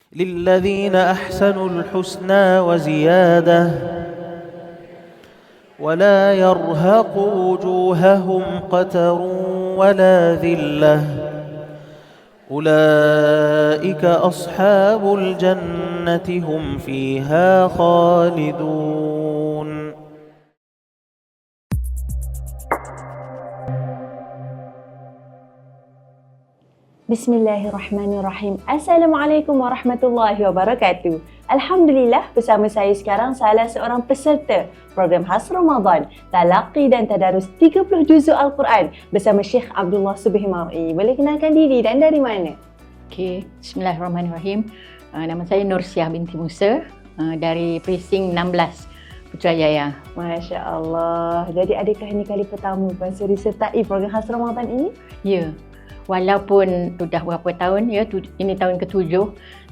للذين أحسنوا الحسنى وزيادة ولا يرهق وجوههم قتر ولا ذلة أولئك أصحاب الجنة هم فيها خالدون. Bismillahirrahmanirrahim. Assalamualaikum warahmatullahi wabarakatuh. Alhamdulillah, bersama saya sekarang salah seorang peserta program khas Ramadan Talaqi dan Tadarus 30 Juzuk Al-Quran bersama Syekh Abdullah Subhimawi. Boleh kenalkan diri dan dari mana? Okey, bismillahirrahmanirrahim. Nama saya Nursiah binti Musa dari Precinct 16 Putrajaya. Masya Allah. Jadi adakah ini kali pertama Puan Seri sertai program khas Ramadan ini? Ya. Walaupun sudah berapa tahun ya, ini tahun ke-7,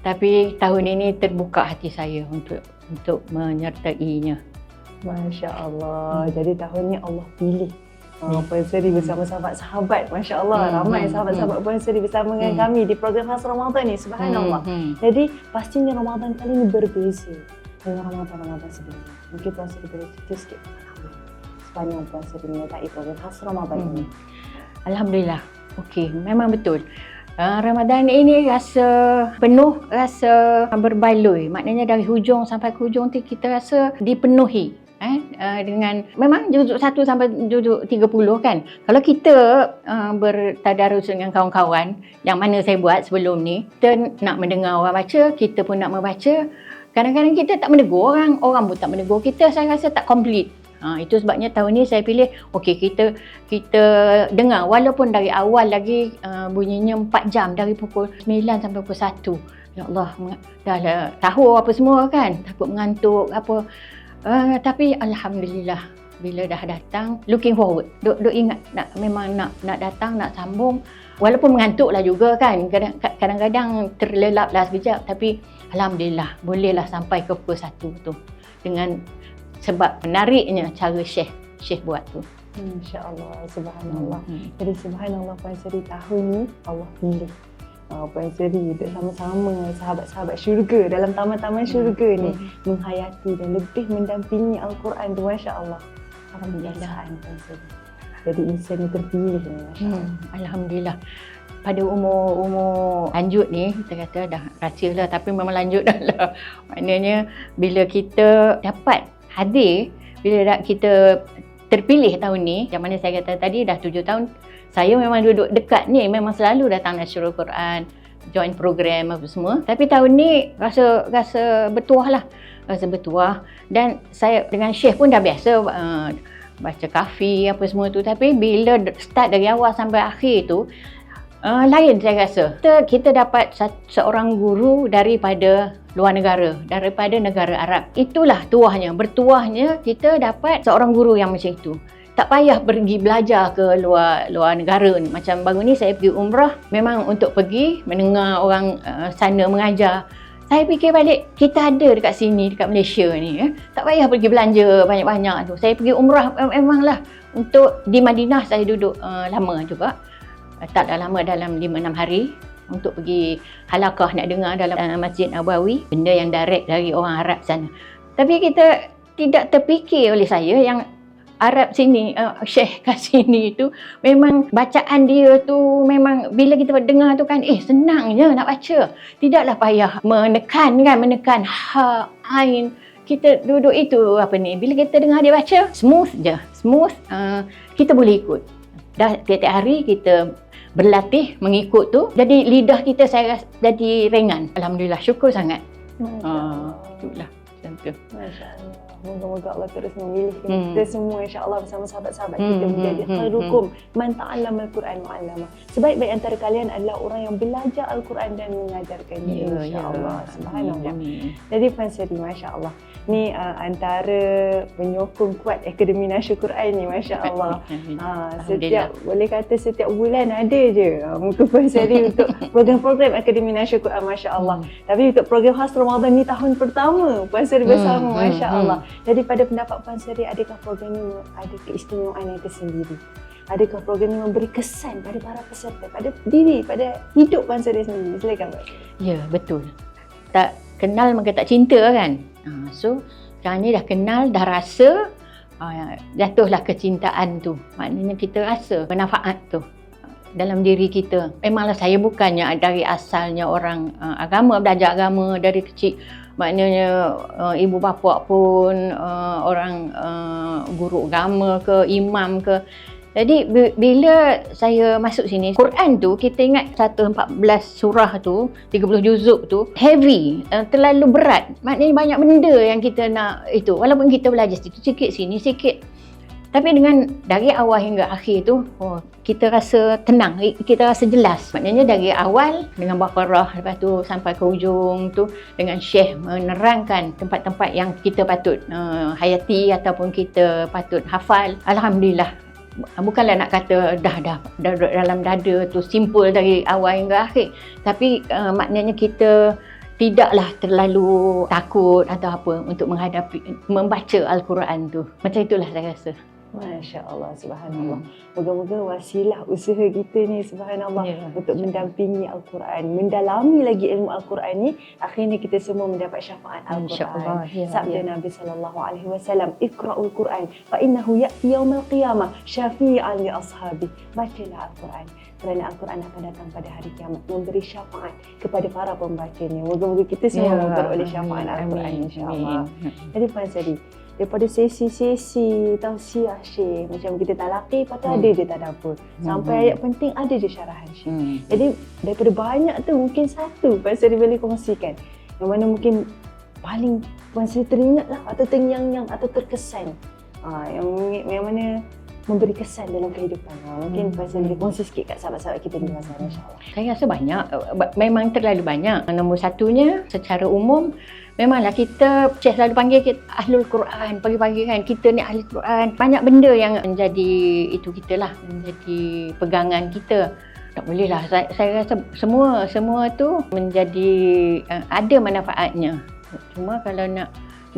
tapi tahun ini terbuka hati saya untuk menyertainya. Masya Allah. Jadi tahun ni Allah pilih Puan Seri bersama sahabat-sahabat. Masya Allah, ramai sahabat-sahabat Puan Seri bersama dengan kami di program khas Ramadan ni. Subhanallah. Jadi pastinya Ramadan kali ni berbeza dengan Ramadan sebelumnya. Mungkin Puan Seri boleh cerita sikit sepanjang Puan Seri menyertai program khas Ramadan ini. Alhamdulillah. Okey, memang betul. Ramadan ini rasa penuh, rasa berbaloi. Maknanya dari hujung sampai ke hujung tu kita rasa dipenuhi. Dengan memang juzuk 1 sampai juzuk 30 kan. Kalau kita bertadarus dengan kawan-kawan yang mana saya buat sebelum ni, kita nak mendengar orang baca, kita pun nak membaca. Kadang-kadang kita tak menegur orang pun tak menegur kita, saya rasa tak complete. Itu sebabnya tahun ni saya pilih kita dengar walaupun dari awal lagi bunyinya 4 jam dari pukul 9 sampai pukul 1. Ya Allah, dah lah tahu apa semua kan, takut mengantuk apa. Tapi alhamdulillah bila dah datang, looking forward. Duk ingat memang nak datang, nak sambung. Walaupun mengantuklah juga kan. Kadang-kadang terlelaplah sekejap, tapi alhamdulillah bolehlah sampai ke pukul 1 tu dengan sebab menariknya cara Syekh buat tu. Insya-Allah, subhanallah. Jadi subhanallah Puan Seri tahun ni Allah pilih Puan Seri duduk sama-sama sahabat-sahabat syurga dalam taman-taman syurga ni menghayati dan lebih mendampingi Al-Quran tu, masya-Allah. Alhamdulillah Puan Seri. Jadi insan yang terpilih ni, masya-Allah. Alhamdulillah. Pada umur lanjut ni, kita kata dah rahsia lah, tapi memang lanjut dah lah. Maknanya bila kita dapat hadir, bila kita terpilih tahun ni, yang mana saya kata tadi dah 7 tahun, saya memang duduk dekat ni, memang selalu datang Nasrul Quran, join program apa semua. Tapi tahun ni rasa bertuah lah, dan saya dengan Syekh pun dah biasa baca kafi apa semua tu. Tapi bila start dari awal sampai akhir tu, lain saya rasa. Kita dapat seorang guru daripada luar negara, daripada negara Arab. Itulah tuahnya, bertuahnya kita dapat seorang guru yang macam itu. Tak payah pergi belajar ke luar negara ni. Macam baru ni saya pergi umrah, memang untuk pergi mendengar orang sana mengajar. Saya fikir balik, kita ada dekat sini, dekat Malaysia ni. Tak payah pergi belanja banyak-banyak tu. Saya pergi umrah memanglah. Untuk di Madinah saya duduk lama juga. Taklah lama, dalam 5-6 hari untuk pergi halaqah nak dengar dalam Masjid Nabawi, benda yang direct dari orang Arab sana. Tapi kita tidak terfikir oleh saya yang Arab sini, Syekh kat sini tu memang bacaan dia tu memang bila kita dengar tu kan senang je nak baca. Tidaklah payah menekan ha, ain. Kita duduk itu bila kita dengar dia baca smooth je, kita boleh ikut. Dah tiap-tiap hari kita berlatih mengikut tu, jadi lidah kita saya rasa jadi ringan. Alhamdulillah, syukur sangat. Itulah macam tu. Masya-Allah. Moga-moga Allah terus memilih kita semua, insya-Allah, bersama sahabat-sahabat kita menjadi khairukum man ta'allama al-Quran wa 'allama. Sebaik-baik antara kalian adalah orang yang belajar Al-Quran dan mengajarkannya, insya-Allah. Subhanallah. Jadi Puan Seri, masya-Allah. Ni antara penyokong kuat Akademi Nasyur Quran ni, masya-Allah. Boleh kata setiap bulan ada je muka Puan Seri untuk program-program Akademi Nasyur Quran, masya-Allah. Tapi untuk program khas Ramadan ni tahun pertama Puan Seri bersama, masya-Allah. Jadi pada pendapat Puan Seri, adakah program ini ada keistimewaan yang tersendiri? Adakah program ini memberi kesan pada para peserta, pada diri, pada hidup Puan Seri sendiri? Silakan Puan. Ya, betul. tak kenal maka tak cinta kan. So sekarang ni dah kenal, dah rasa, jatuhlah kecintaan tu. Maknanya kita rasa manfaat tu dalam diri kita. Memanglah saya bukannya dari asalnya orang agama, belajar agama dari kecil. Maknanya ibu bapa pun orang guru agama ke, imam ke. Jadi bila saya masuk sini, Quran tu kita ingat 114 surah tu, 30 juzuk tu heavy, terlalu berat. Maknanya banyak benda yang kita nak itu. Walaupun kita belajar sikit sini sikit. Tapi dengan dari awal hingga akhir tu, kita rasa tenang, kita rasa jelas. Maknanya dari awal dengan Baqarah, lepas tu sampai ke ujung tu dengan Syekh menerangkan tempat-tempat yang kita patut hayati ataupun kita patut hafal. Alhamdulillah. Bukanlah nak kata dah dalam dada tu simple dari awal hingga akhir. Tapi maknanya kita tidaklah terlalu takut atau apa untuk membaca Al-Quran tu. Macam itulah saya rasa. Masya Allah, subhanallah. Moga-moga wasilah usaha kita ni, subhanallah, untuk mendampingi Al-Quran, mendalami lagi ilmu Al-Quran ni, akhirnya kita semua mendapat syafaat Al-Quran. Sabda Nabi SAW, Iqra'ul Quran, fa innahu ya'ti yawmal qiyamah syafi'an li ashabi. Bacalah Al-Quran, kerana Al-Quran akan datang pada hari kiamat memberi syafaat kepada para pembacanya. Moga-moga kita semua memperoleh syafaat Al-Quran, insya-Allah. Jadi Puan Seri, daripada sesi-sesi tausiah Syekh, macam kita talaqi, lepas tu ada je tadabbur. Sampai ayat penting ada je syarahan Syekh. Jadi daripada banyak tu mungkin satu Puan Seri boleh kongsikan yang mana mungkin paling Puan Seri teringat lah, atau terngiang-ngiang atau terkesan, yang mana memberi kesan dalam kehidupan. Mungkin Puan Seri boleh kongsi sikit kat sahabat-sahabat kita di luar sana, insya-Allah. Saya rasa banyak, memang terlalu banyak. Nombor satunya secara umum, memanglah kita selalu panggil kita Ahlul Quran, pagi-pagi kan, kita ni Ahlul Quran. Banyak benda yang menjadi itu kita lah, menjadi pegangan kita. Tak boleh lah, saya rasa semua tu menjadi ada manfaatnya. Cuma kalau nak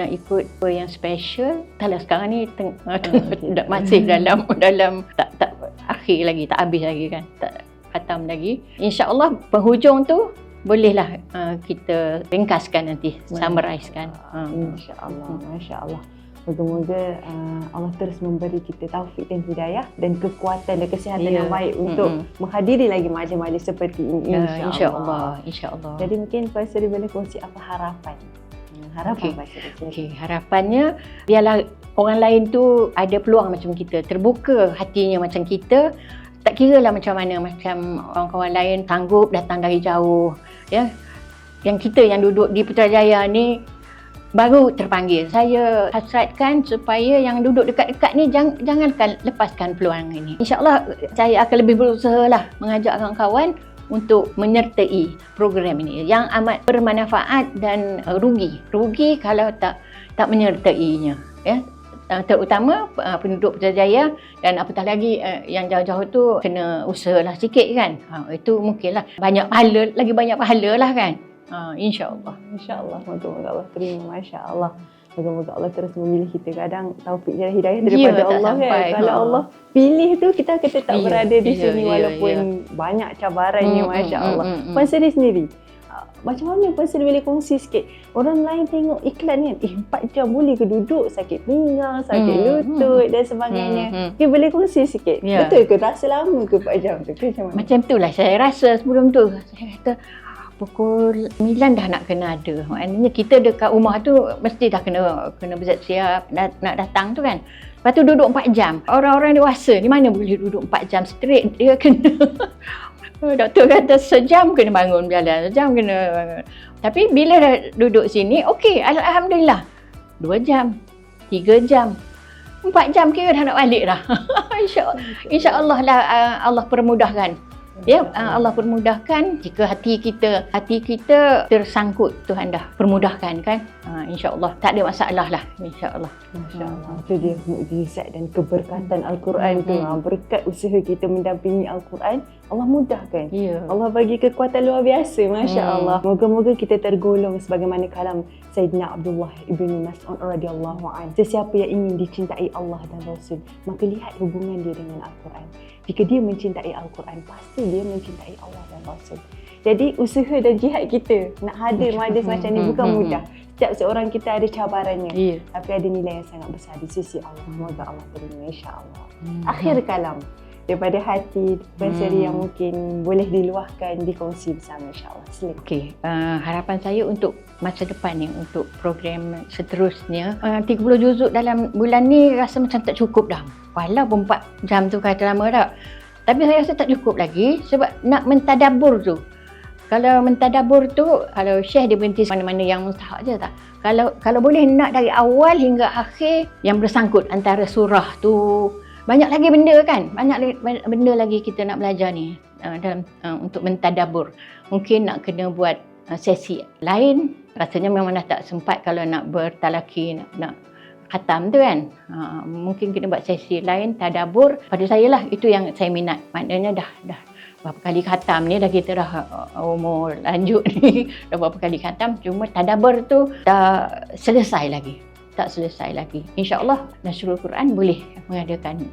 ikut yang special, kalau sekarang ni masih dalam tak akhir lagi, tak habis lagi kan, tak khatam lagi. InsyaAllah penghujung tu bolehlah kita ringkaskan nanti, summarizekan. InsyaAllah, masya-Allah. Moga-moga Allah terus memberi kita taufik dan hidayah dan kekuatan dan kesihatan yang baik untuk menghadiri lagi majlis-majlis seperti ini, insya-Allah. Insya-Allah. Jadi mungkin Puan Seri boleh kongsi apa harapan? Harapan Puan Seri. Harapannya biarlah orang lain tu ada peluang macam kita, terbuka hatinya macam kita. Tak kira lah macam mana, macam orang kawan lain sanggup datang dari jauh, ya. Yang kita yang duduk di Putrajaya ni baru terpanggil. Saya hasratkan supaya yang duduk dekat-dekat ni jangankan lepaskan peluang ini. InsyaAllah saya akan lebih berusaha lah mengajak kawan-kawan untuk menyertai program ini yang amat bermanfaat dan rugi kalau tak menyertainya, ya. Terutama penduduk Putrajaya, dan apatah lagi yang jauh-jauh tu kena usahalah sikit kan. Itu mungkinlah banyak pahala lah kan. InsyaAllah. InsyaAllah. Moga-moga Allah terima. Masya-Allah. Moga-moga Allah terus memilih kita. Kadang taufik dan hidayah daripada Allah kan. Kalau Allah pilih tu, kita akan tetap berada di sini walaupun banyak cabarannya. Masya-Allah. Puan Seri sendiri, macam mana Puan Seri boleh kongsi sikit? Orang lain tengok iklan ni, 4 jam boleh ke duduk, sakit pinggang, sakit lutut dan sebagainya. Dia boleh kongsi sikit? Betul ke? Rasa lama ke 4 jam tu? Macam mana? Macam itulah saya rasa sebelum tu. Saya kata pukul 9 dah nak kena ada. Maknanya kita dekat rumah tu mesti dah kena bersiap nak datang tu kan. Lepas tu duduk 4 jam. Orang-orang dewasa ni mana boleh duduk 4 jam straight? Dia kena doktor kata sejam kena bangun berjalan, sejam kena bangun. Tapi bila dah duduk sini, okey, alhamdulillah. 2 jam, 3 jam, 4 jam kira dah nak balik dah. InsyaAllah lah Allah permudahkan. Ya, Allah permudahkan jika hati kita tersangkut, Tuhan dah permudahkan kan. InsyaAllah tak ada masalah lah, insyaAllah. Masya-Allah. Itu dia mukjizat dan keberkatan Al-Quran tu. Berkat usaha kita mendampingi Al-Quran, Allah mudahkan. Allah bagi kekuatan luar biasa, masya-Allah. Moga-moga kita tergolong sebagaimana kalam Sayyidina Abdullah ibn Mas'ud radhiyallahu anhu. Sesiapa yang ingin dicintai Allah dan Rasul, maka lihat hubungan dia dengan Al-Quran. Jika dia mencintai Al-Quran, pasti dia mencintai Allah dan Rasul. Jadi usaha dan jihad kita nak hadir majlis macam ni bukan mudah. Setiap seorang kita ada cabarannya. Tapi ada nilai yang sangat besar di sisi Allah. Semoga Allah terima, insya-Allah. Akhir kalam daripada hati Puan Seri yang mungkin boleh diluahkan, dikongsi bersama, insya-Allah. Silakan. Okey, harapan saya untuk masa depan ni, untuk program seterusnya, 30 juzuk dalam bulan ni rasa macam tak cukup dah. Walaupun 4 jam tu kata lama tak. Tapi saya rasa tak cukup lagi sebab nak mentadabbur tu. Kalau mentadabbur tu, kalau Syekh dia berhenti mana-mana yang mustahak je tak. Kalau boleh nak dari awal hingga akhir yang bersangkut antara surah tu, banyak lagi benda kan, banyak benda lagi kita nak belajar ni dalam untuk mentadabbur. Mungkin nak kena buat sesi lain, rasanya memang dah tak sempat kalau nak bertalaki, nak khatam tu kan. Mungkin kena buat sesi lain, tadabbur. Pada saya lah, itu yang saya minat. Maknanya dah berapa kali khatam ni, dah kita dah umur lanjut ni, dah berapa kali khatam, cuma tadabbur tu tak selesai lagi. InsyaAllah Nasrul Quran boleh mengadakan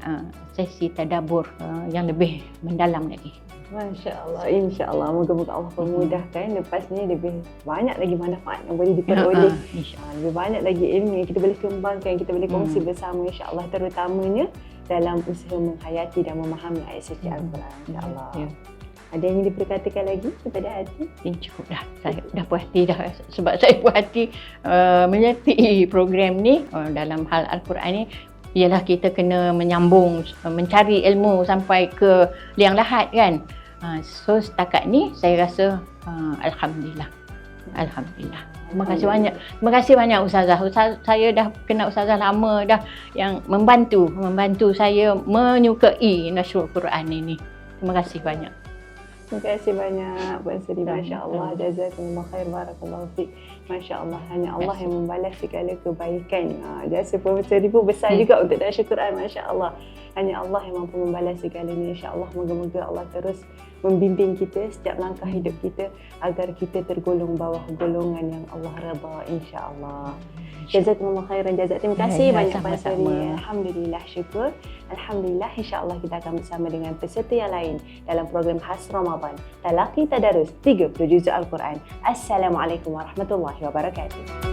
sesi tadabbur yang lebih mendalam lagi. Masya-Allah, insya-Allah. Moga-moga Allah memudahkan. Lepas ni lebih banyak lagi manfaat yang boleh diperoleh. Lebih banyak lagi ilmu yang kita boleh kembangkan, kita boleh kongsi bersama, insya-Allah, terutamanya dalam usaha menghayati dan memahami ayat suci Al-Quran, insya-Allah. Ada yang ingin diperkatakan lagi kepada hati? Cukup dah. Saya dah puas hati dah. Sebab saya puas hati menyertai program ni dalam hal Al-Quran ni. Ialah kita kena menyambung, mencari ilmu sampai ke liang lahat kan. So setakat ni saya rasa Alhamdulillah. Terima kasih banyak. Terima kasih banyak Ustazah. Saya dah kenal Ustazah lama dah, yang membantu saya menyukai Nasrul Quran ini. Terima kasih banyak. Terima kasih banyak Puan Seri. Masya-Allah, jazakumullah khair, barakallahu fiik. Masya-Allah, hanya Allah yang membalas segala kebaikan. Jasa Puan Seri pun besar juga untuk Nasrul Quran, masya-Allah. Hanya Allah yang mampu membalas segalanya, insya-Allah. Moga-moga Allah terus membimbing kita setiap langkah hidup kita agar kita tergolong bawah golongan yang Allah redha, insya-Allah. Jazakumullah khairan jazak. Terima kasih banyak Puan Seri. Alhamdulillah, syukur. Alhamdulillah, insya-Allah kita akan bersama dengan peserta yang lain dalam program khas Ramadan, Talaqi Tadarus 30 Juzuk Al-Quran. Assalamualaikum warahmatullahi wabarakatuh.